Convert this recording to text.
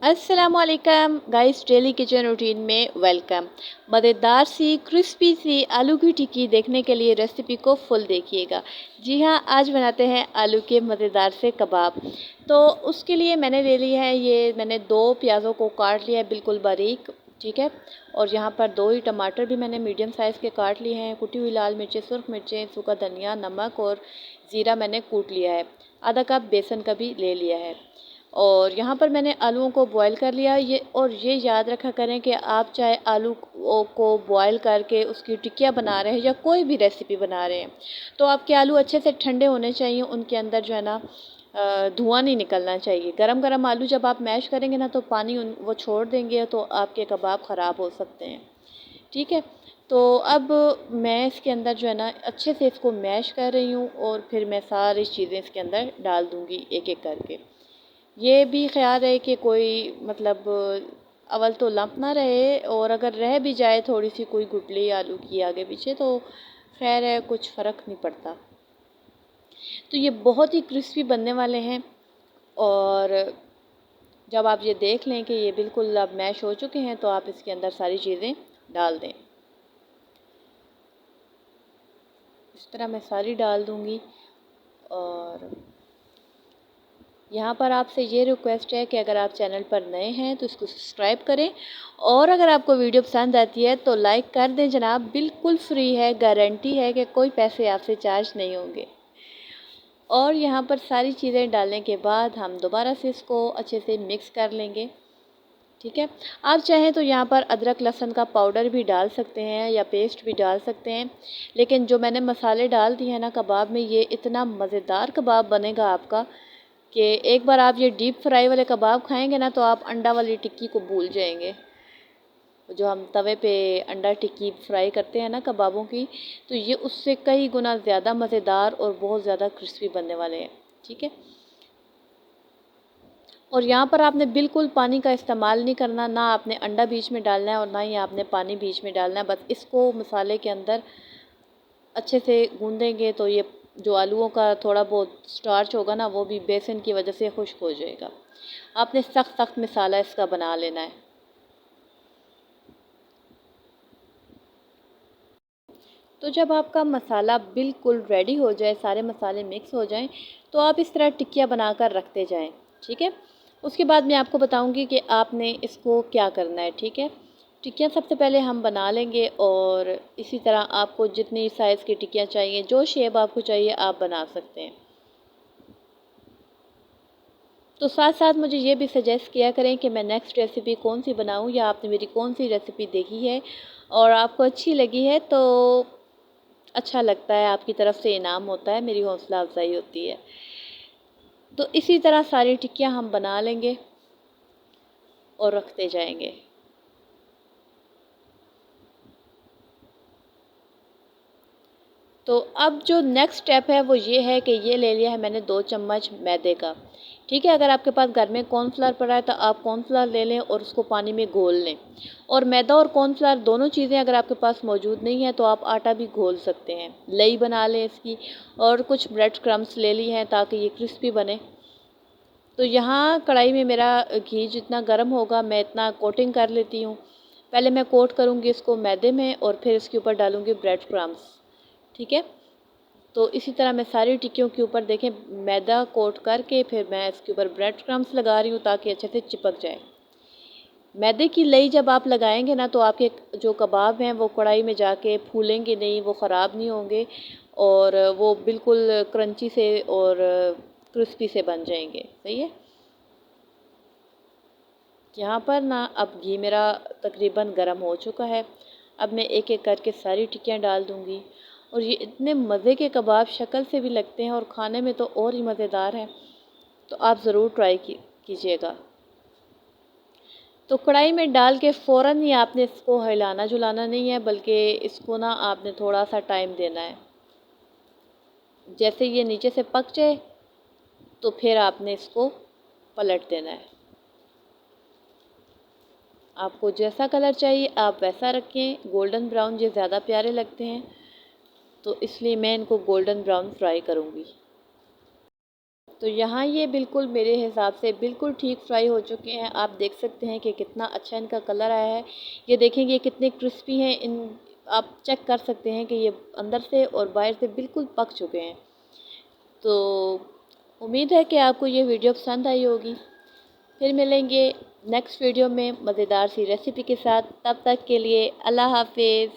अस्सलामुअलैकुम guys, daily kitchen routine में welcome. मज़ेदार सी क्रिस्पी सी आलू की टिक्की देखने के लिए रेसिपी को फुल देखिएगा। जी हाँ, आज बनाते हैं आलू के मज़ेदार से कबाब। तो उसके लिए मैंने ले लिया है, मैंने 2 प्याज़ों को काट लिया है बिल्कुल बारीक। ठीक है। और यहाँ पर 2 ही टमाटर भी मैंने मीडियम साइज़ के काट लिए हैं। कुटी हुई लाल मिर्चें, सुरख मिर्चें, सूखा धनिया, नमक और ज़ीरा मैंने कूट लिया है। आधा कप बेसन का भी ले लिया है। और यहाँ पर मैंने आलूओं को बॉईल कर लिया ये याद रखा करें कि आप चाहे आलू को बॉईल करके उसकी टिक्कियाँ बना रहे हैं या कोई भी रेसिपी बना रहे हैं, तो आपके आलू अच्छे से ठंडे होने चाहिए। उनके अंदर जो है ना धुआं नहीं निकलना चाहिए। गरम गरम आलू जब आप मैश करेंगे ना तो पानी वो छोड़ देंगे, तो आपके कबाब ख़राब हो सकते हैं। ठीक है। तो अब मैं इसके अंदर जो है ना अच्छे से इसको मैश कर रही हूँ और फिर मैं सारी चीज़ें इसके अंदर डाल दूँगी एक एक करके। ये भी ख्याल रहे कि कोई मतलब अव्वल तो लम्प ना रहे, और अगर रह भी जाए थोड़ी सी कोई गुठली आलू की आगे पीछे तो खैर है, कुछ फ़र्क नहीं पड़ता। तो ये बहुत ही क्रिस्पी बनने वाले हैं। और जब आप ये देख लें कि ये बिल्कुल अब मैश हो चुके हैं तो आप इसके अंदर सारी चीज़ें डाल दें। इस तरह मैं सारी डाल दूँगी। और यहाँ पर आपसे ये रिक्वेस्ट है कि अगर आप चैनल पर नए हैं तो इसको सब्सक्राइब करें, और अगर आपको वीडियो पसंद आती है तो लाइक कर दें जनाब। बिल्कुल फ्री है, गारंटी है कि कोई पैसे आपसे चार्ज नहीं होंगे। और यहाँ पर सारी चीज़ें डालने के बाद हम दोबारा से इसको अच्छे से मिक्स कर लेंगे। ठीक है। आप चाहें तो यहाँ पर अदरक लहसुन का पाउडर भी डाल सकते हैं या पेस्ट भी डाल सकते हैं, लेकिन जो मैंने मसाले डाल दिए हैं ना कबाब में, ये इतना मज़ेदार कबाब बनेगा आपका कि एक बार आप ये डीप फ्राई वाले कबाब खाएंगे ना तो आप अंडा वाली टिक्की को भूल जाएंगे। जो हम तवे पे अंडा टिक्की फ्राई करते हैं ना कबाबों की, तो ये उससे कई गुना ज़्यादा मज़ेदार और बहुत ज़्यादा क्रिस्पी बनने वाले हैं। ठीक है। और यहाँ पर आपने बिल्कुल पानी का इस्तेमाल नहीं करना, ना आपने अंडा बीच में डालना है और ना ही आपने पानी बीच में डालना है। बस इसको मसाले के अंदर अच्छे से गूँदेंगे तो ये जो आलूओं का थोड़ा बहुत स्टार्च होगा ना, वो भी बेसन की वजह से खुश्क हो जाएगा। आपने सख्त सख्त मसाला इसका बना लेना है। तो जब आपका मसाला बिल्कुल रेडी हो जाए, सारे मसाले मिक्स हो जाएं, तो आप इस तरह टिक्कियाँ बनाकर रखते जाएं। ठीक है। उसके बाद मैं आपको बताऊंगी कि आपने इसको क्या करना है। ठीक है। टिक्कियाँ सबसे पहले हम बना लेंगे, और इसी तरह आपको जितनी साइज़ की टिक्कियाँ चाहिए, जो शेप आपको चाहिए, आप बना सकते हैं। तो साथ साथ मुझे ये भी सजेस्ट किया करें कि मैं नेक्स्ट रेसिपी कौन सी बनाऊं, या आपने मेरी कौन सी रेसिपी देखी है और आपको अच्छी लगी है, तो अच्छा लगता है, आपकी तरफ से इनाम होता है, मेरी हौसला अफजाई होती है। तो इसी तरह सारी टिक्कियाँ हम बना लेंगे और रखते जाएंगे। तो अब जो नेक्स्ट स्टेप है वो ये है कि ये ले लिया है मैंने 2 चम्मच मैदे का। ठीक है। अगर आपके पास घर में कॉर्नफ्लावर पड़ा है तो आप कॉर्नफ्लावर ले लें और उसको पानी में घोल लें। और मैदा और कॉर्नफ्लावर दोनों चीज़ें अगर आपके पास मौजूद नहीं है तो आप आटा भी घोल सकते हैं, लई बना लें इसकी। और कुछ ब्रेड क्रम्स ले ली हैं ताकि ये क्रिस्पी बने। तो यहाँ कढ़ाई में मेरा घी जितना गर्म होगा मैं इतना कोटिंग कर लेती हूँ। पहले मैं कोट करूँगी इसको मैदे में और फिर इसके ऊपर डालूँगी ब्रेड क्रम्स। ठीक है। तो इसी तरह मैं सारी टिक्कियों के ऊपर देखें मैदा कोट करके फिर मैं इसके ऊपर ब्रेड क्रम्स लगा रही हूँ ताकि अच्छे से चिपक जाए। मैदे की लई जब आप लगाएंगे ना तो आपके जो कबाब हैं वो कढ़ाई में जाके फूलेंगे नहीं, वो ख़राब नहीं होंगे, और वो बिल्कुल क्रंची से और क्रिस्पी से बन जाएंगे। सही है। यहाँ पर ना अब घी मेरा तकरीबन गर्म हो चुका है। अब मैं एक एक करके सारी टिक्कियाँ डाल दूँगी। और ये इतने मज़े के कबाब शक्ल से भी लगते हैं और खाने में तो और ही मज़ेदार हैं। तो आप ज़रूर ट्राई कीजिएगा। तो कढ़ाई में डाल के फ़ौरन ही आपने इसको हिलाना जुलाना नहीं है, बल्कि इसको ना आपने थोड़ा सा टाइम देना है। जैसे ये नीचे से पक जाए तो फिर आपने इसको पलट देना है। आपको जैसा कलर चाहिए आप वैसा रखें। गोल्डन ब्राउन ये ज़्यादा प्यारे लगते हैं, तो इसलिए मैं इनको गोल्डन ब्राउन फ्राई करूँगी। तो यहाँ ये बिल्कुल मेरे हिसाब से बिल्कुल ठीक फ्राई हो चुके हैं। आप देख सकते हैं कि कितना अच्छा इनका कलर आया है। ये देखेंगे कितने क्रिस्पी हैं। इन आप चेक कर सकते हैं कि ये अंदर से और बाहर से बिल्कुल पक चुके हैं। तो उम्मीद है कि आपको ये वीडियो पसंद आई होगी। फिर मिलेंगे नेक्स्ट वीडियो में मज़ेदार सी रेसिपी के साथ। तब तक के लिए अल्लाह हाफिज़।